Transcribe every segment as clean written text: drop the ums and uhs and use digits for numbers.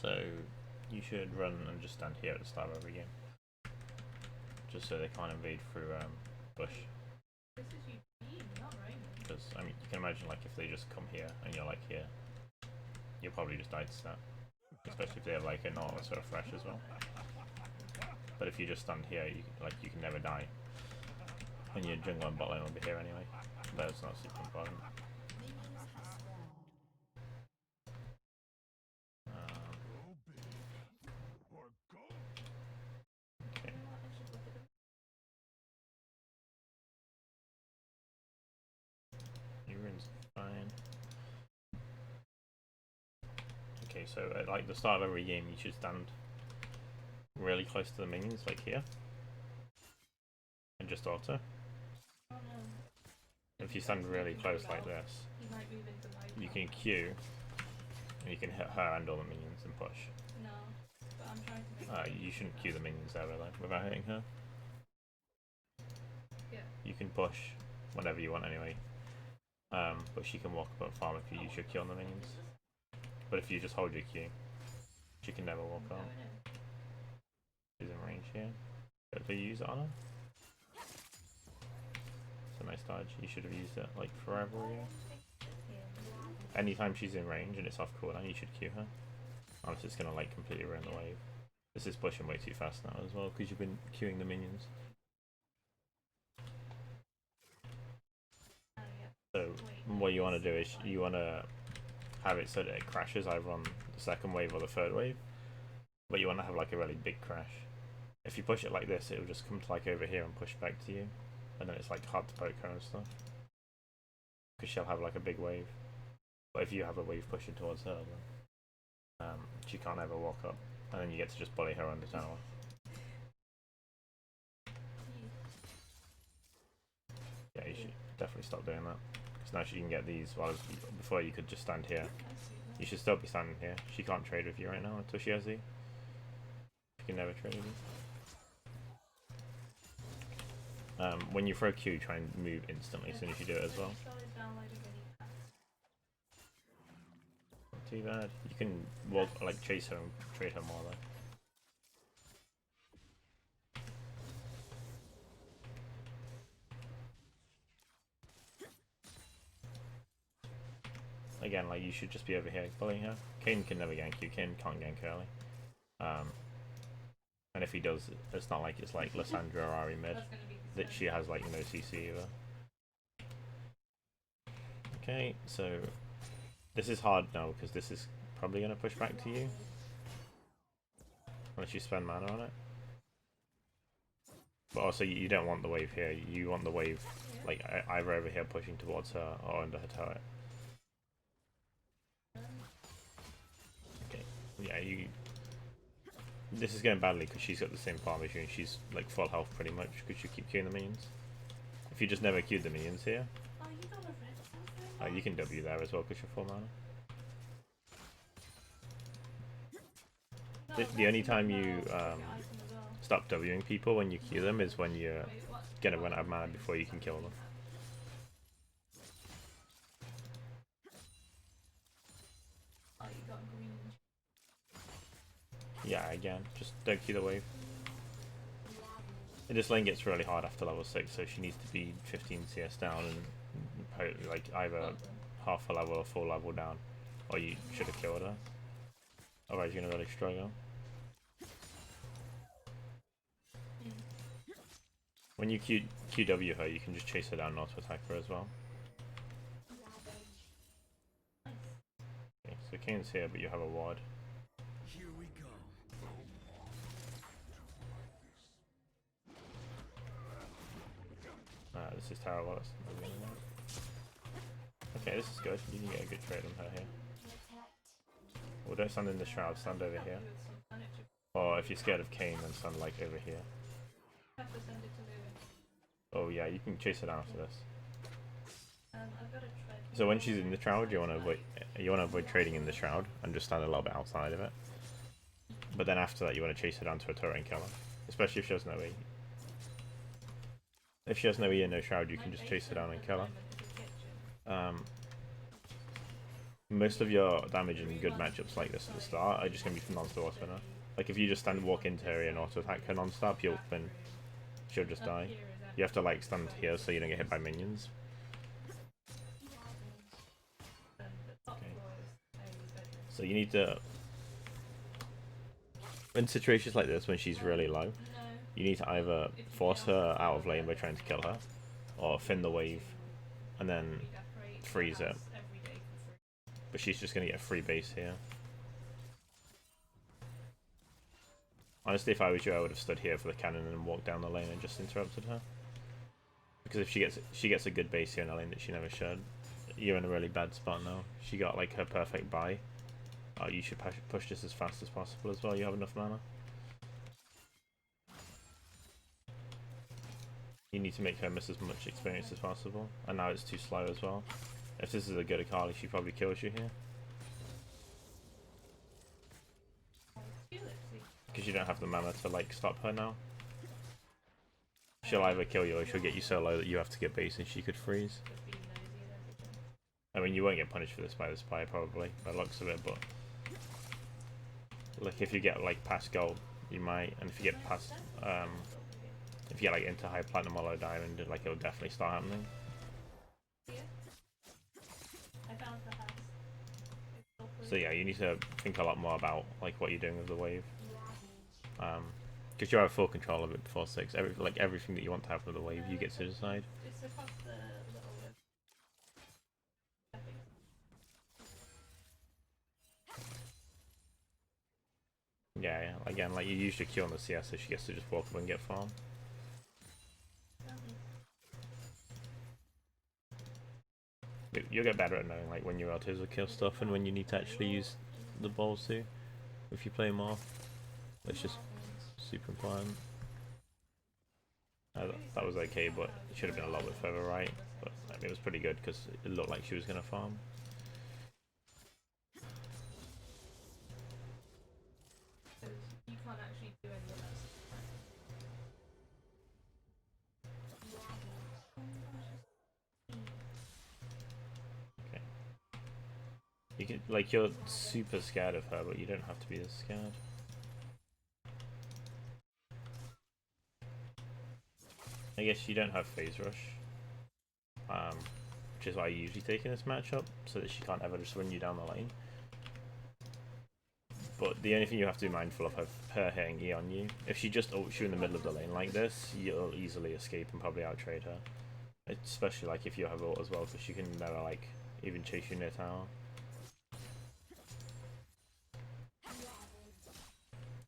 So you should run and just stand here at the start of every game, just so they can't invade through bush. This is Eugene, not Raymond. Because I mean, you can imagine like if they just come here and you're like here, you'll probably just die to snap. Especially if they have like a Nautilus or a Fresh as well. But if you just stand here, you can never die. And your jungle and bot lane will be here anyway. That's not super important. Okay. Your rune's fine. Okay, so at like the start of every game, you should stand really close to the minions, like here, and just auto. Oh no. If you stand really close like this, He might move into my you can Q, and you can hit her and all the minions and push. No, but I'm trying to make You shouldn't Q the minions there though, without hitting her. Yeah. You can push whenever you want anyway. But she can walk up and farm if you use your Q on the minions. But if you just hold your Q, she can never walk on. She's in range here. Do you use it on her? It's a nice dodge. You should have used it like forever ago. Anytime she's in range and it's off cooldown, you should Q her. Unless it's gonna like completely ruin the wave. This is pushing way too fast now as well because you've been queuing the minions. So what you want to do is you want to have it so that it crashes either on the second wave or the third wave, but you want to have like a really big crash. If you push it like this, it will just come to like over here and push back to you, and then it's like hard to poke her and stuff because she'll have like a big wave. But if you have a wave pushing towards her, then she can't ever walk up, and then you get to just bully her under tower. Yeah, you should definitely stop doing that. Because now she can get these, while before you could just stand here. You should still be standing here. She can't trade with you right now until she has E. She can never trade with you. When you throw Q, try and move instantly as soon as you do it as well. Not too bad. You can walk, like chase her and trade her more though. Again, like you should just be over here bullying her. Kayn can never gank you. Kayn can't gank early. And if he does, it's not like it's like Lissandra or Ari mid that she has like no CC either. Okay, so this is hard now because this is probably going to push back to you unless you spend mana on it. But also you don't want the wave here. You want the wave like either over here pushing towards her or under her turret. Okay, yeah, this is going badly because she's got the same farm as you and she's like full health pretty much because you keep queuing the minions. If you just never queued the minions here, you can W there as well because you're full mana. The only time you stop Wing people when you queue them is when you're gonna run out of mana before you can kill them. Yeah, again, just don't queue the wave. And this lane gets really hard after level 6, so she needs to be 15 CS down and like either half a level or full level down, or you should have killed her. Otherwise you're gonna really struggle. When you QW her, you can just chase her down not to attack her as well. Okay, so Kayn's here, but you have a ward. Here we go. This is terrible. Okay, this is good. You can get a good trade on her here. Well, don't stand in the shroud, stand over here. Or if you're scared of Kayn, then stand like over here. Oh yeah, you can chase her down after this. So when she's in the shroud, you want to avoid trading in the shroud and just stand a little bit outside of it. But then after that, you want to chase her down to a turret and kill her, especially if she has no E. If she has no E and no shroud, you can just chase her down and kill her. Most of your damage in good matchups like this at the start are just going to be from non-stop auto spinner. Like if you just stand walk into her and auto attack her non-stop, you'll win. She'll just die. You have to like stand here so you don't get hit by minions. Okay. So you need to, in situations like this when she's really low, you need to either force her out of lane by trying to kill her, or fin the wave and then freeze it. But she's just going to get a free base here. Honestly, if I was you, I would have stood here for the cannon and walked down the lane and just interrupted her. Because if she gets a good base here in a lane that she never should, you're in a really bad spot now. She got like her perfect buy. Oh, you should push this as fast as possible as well. You have enough mana. You need to make her miss as much experience as possible. And now it's too slow as well. If this is a good Akali, she probably kills you here. Because you don't have the mana to like stop her now. She'll either kill you or she'll get you so low that you have to get base and she could freeze. I mean, you won't get punished for this by the spy probably, by the looks of it, but like if you get like past gold, you might, and if you get past, if you get like into high platinum or low diamond, like it'll definitely start happening. So yeah, you need to think a lot more about like what you're doing with the wave. Because you have full control of it before 6. Everything that you want to have with the wave, you get to decide. Yeah, again, like you use your Q on the CS, so she gets to just walk up and get farm. You'll get better at knowing like when your autos will kill stuff and when you need to actually use the balls to, if you play more. It's just super important. That was okay, but it should have been a little bit further right. But I mean, it was pretty good because it looked like she was going to farm. You can't actually do any of that. Okay. You can, like, you're super scared of her, but you don't have to be as scared. I guess you don't have phase rush, which is why I usually take in this matchup, so that she can't ever just run you down the lane. But the only thing you have to be mindful of her hitting E on you. If she just ults you in the middle of the lane like this, you'll easily escape and probably outtrade her. Especially like if you have ult as well, because she can never like even chase you near tower.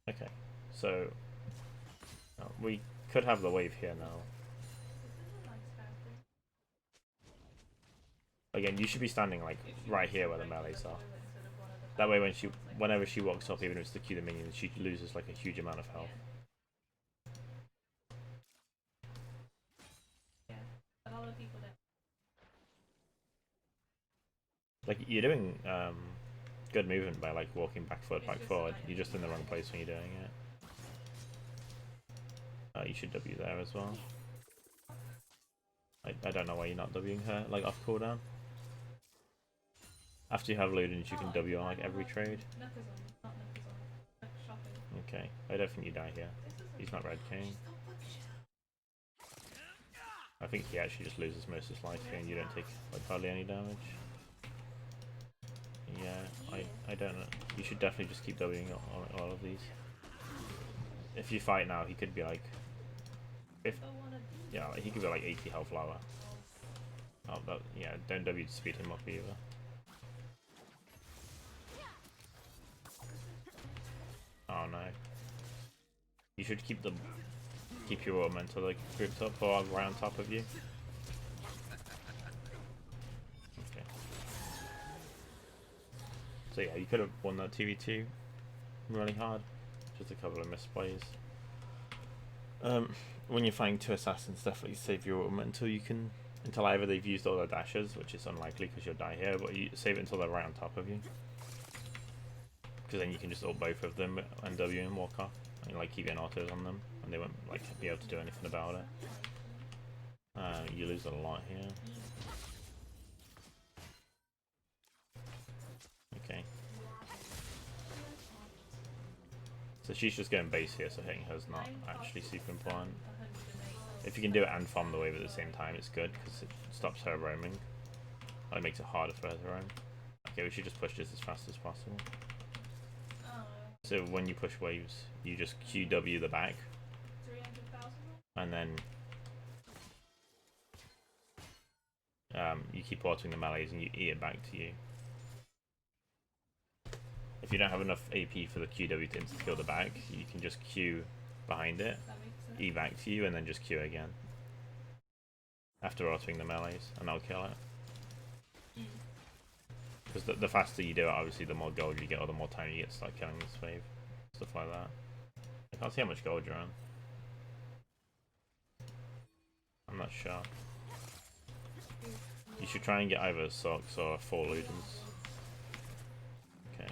Okay, so we could have the wave here now. Again, you should be standing like right here where the melees are. That way, whenever she walks up, even if it's to Q the minions, she loses like a huge amount of health. Like you're doing good movement by like walking back forward. You're just in the wrong place when you're doing it. You should W there as well. I don't know why you're not Wing her like off cooldown. After you have Ludens, you can W on like every trade. Okay, I don't think you die here. He's not Red King. I think he actually just loses most of his life here and you don't take like hardly any damage. Yeah, I don't know. You should definitely just keep Wing on all of these. If you fight now, he could be like... yeah, he could be like 80 health lower. Oh, but yeah, don't W to speed him up either. Oh no. You should keep your elemental like grouped up or right on top of you. Okay. So yeah, you could have won that 2v2 really hard. Just a couple of misplays. When you're fighting 2 assassins, definitely save your ult until you can, until either they've used all their dashes, which is unlikely because you'll die here, but you save it until they're right on top of you. Because then you can just ult both of them and W and walk off, and like keep getting autos on them, and they won't like be able to do anything about it. You lose a lot here. So she's just going base here, so hitting her's not actually super important. 108. If you can do it and farm the wave at the same time, it's good, because it stops her roaming. It makes it harder for her to roam. Okay, we should just push this as fast as possible. Oh, So when you push waves, you just QW the back, 300,000? and then you keep autoing the melees and you eat it back to you. If you don't have enough AP for the QW to insta-kill the back, you can just Q behind it, That makes sense. E back to you, and then just Q again. After autoing the melees, and I'll kill it. Because the faster you do it, obviously the more gold you get, or the more time you get to start killing this wave. Stuff like that. I can't see how much gold you're on. I'm not sure. You should try and get either socks or 4 Ludens. Okay.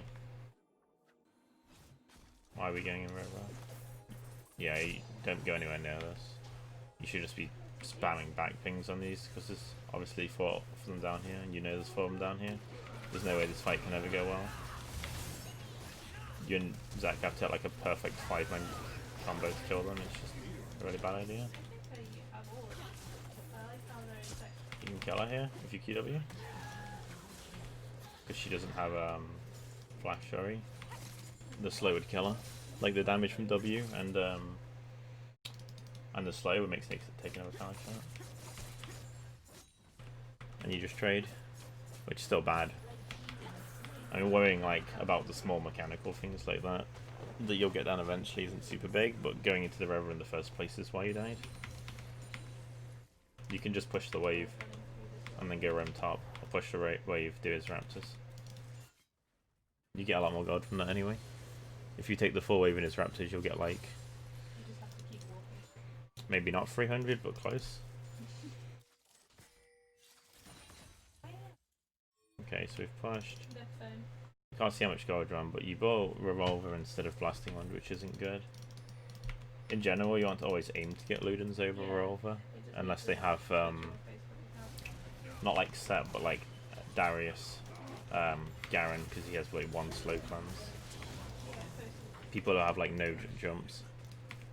Why are we going in river? Yeah, you don't go anywhere near this. You should just be spamming back pings on these, because there's obviously 4 of them down here, and you know there's 4 of them down here. There's no way this fight can ever go well. You and Zach have to have like a perfect 5-man combo to kill them. It's just a really bad idea. You can kill her here if you QW. Because she doesn't have flash, sorry. The slow would kill her. Like the damage from W and the slow would make taking over power shot. And you just trade, which is still bad. I mean, worrying like about the small mechanical things like that you'll get done eventually isn't super big, but going into the river in the first place is why you died. You can just push the wave and then go roam top, or push the wave, do his raptors. You get a lot more gold from that anyway. If you take the full wave in his raptors, you'll get like, maybe not 300, but close. Okay, so we've pushed. Can't see how much gold you're on, but you bought Revolver instead of Blasting Wand, which isn't good. In general, you want to always aim to get Ludens over Revolver, unless they have, not like Set, but like Darius, Garen, because he has like 1 slow cleanse. People who have like no jumps,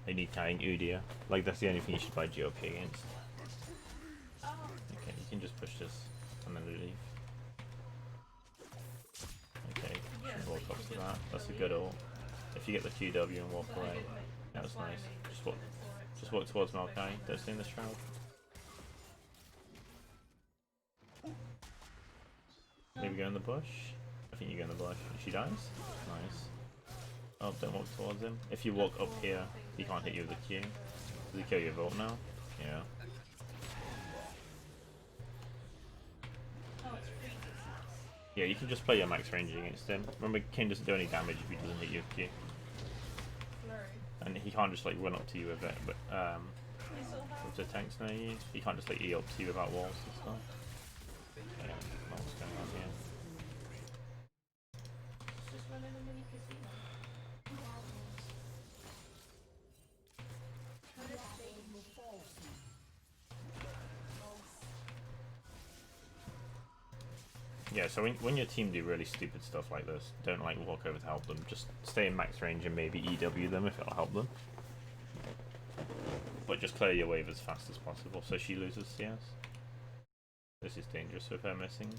they need carrying Udyr. Like that's the only thing you should buy GOP against. Okay, you can just push this and then leave. Okay, should walk up to that. That's a good ult. If you get the QW and walk away, that's nice. Just walk towards Maokai. Don't stay in the shroud. Maybe go in the bush. I think you go in the bush. And she dies. Nice. Oh, don't walk towards him. If you walk up here, he can't hit you with the Q. Does he kill your Volt now? Yeah. Yeah, you can just play your max range against him. Remember, King doesn't do any damage if he doesn't hit you with Q. And he can't just like run up to you with it, but with the tanks near you, he can't just like E up to you without walls and stuff. Okay, what's going on here? Yeah, so when your team do really stupid stuff like this, don't like walk over to help them. Just stay in max range and maybe EW them if it'll help them. But just clear your wave as fast as possible so she loses CS. This is dangerous with her missing.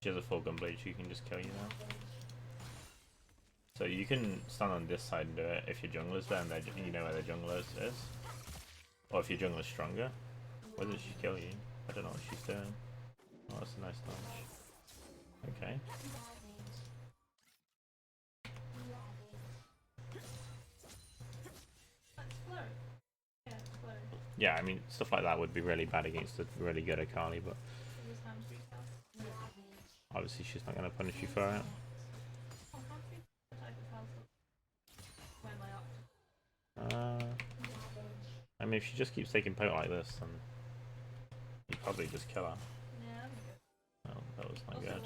She has a full gunblade, she can just kill you now. So you can stand on this side and do it if your jungler's there and you know where the jungler is. Or if your jungler's stronger. Why doesn't she kill you? I don't know what she's doing. Oh, that's a nice dodge. Okay. Yeah, I mean, stuff like that would be really bad against a really good Akali, but obviously she's not going to punish you for it. I mean, if she just keeps taking poke like this, then you'd probably just kill her. Oh, that was not good.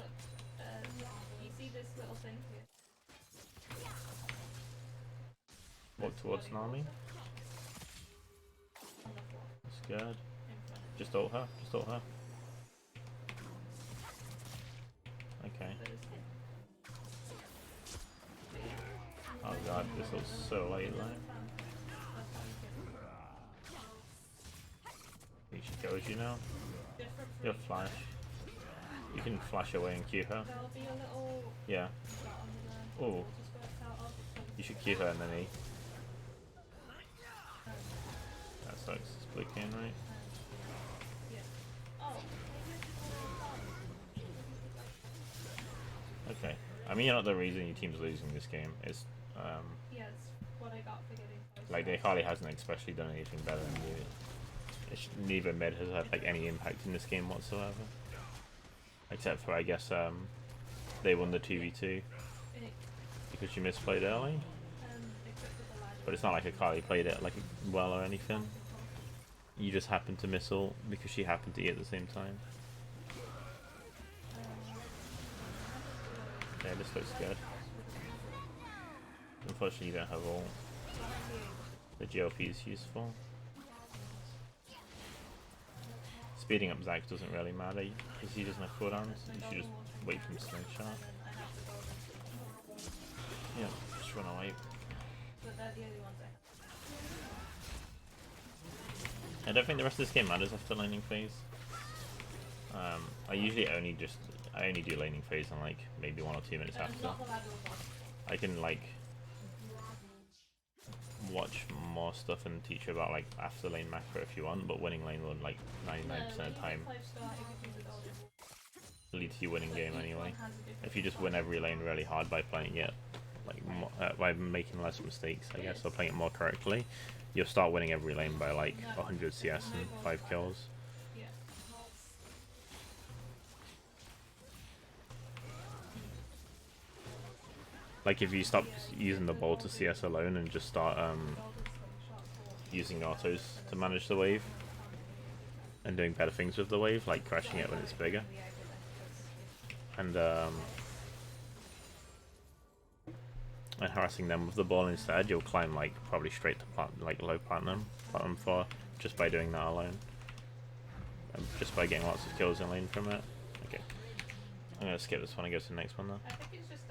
You see this little thing here? Walk towards Nami. That's good. Just ult her. Just ult her. Okay. Oh god, this looks so late, like. She goes, you know. You'll flash. You can flash away and Q her. There'll be a little Yeah. dot on the Oh, just worked out of it. you should Q her and then E. That sucks. It's blue cane, right? Yeah. Oh, Okay. I mean, you're not the reason your team's losing this game. It's yeah, it's what I got for getting close. like the Akali hasn't especially done anything better than you. Neither mid has had like any impact in this game whatsoever, except for I guess they won the 2v2 because you misplayed early. But it's not like Akali played it like well or anything. You just happened to miss ult because she happened to E at the same time. Yeah, this looks good. Unfortunately, you don't have ult. The GLP is useful. Speeding up Zac doesn't really matter because he doesn't have cooldowns. You should just wait for him to slingshot. Yeah, just run away. But they're the only ones I I don't think the rest of this game matters after laning phase. I usually only do laning phase in like maybe 1 or 2 minutes after. I can like watch more stuff and teach you about like after lane macro if you want, but winning lane will like 99% of the time lead to you winning game anyway. If you just win every lane really hard by playing it like by making less mistakes, I guess, or playing it more correctly, you'll start winning every lane by like 100 CS and 5 kills. Like if you stop using the ball to CS alone and just start using autos to manage the wave and doing better things with the wave, like crashing it when it's bigger, and harassing them with the ball instead, you'll climb like probably straight to low platinum 4 just by doing that alone, and just by getting lots of kills in lane from it. Okay, I'm gonna skip this one and go to the next one though. think it's just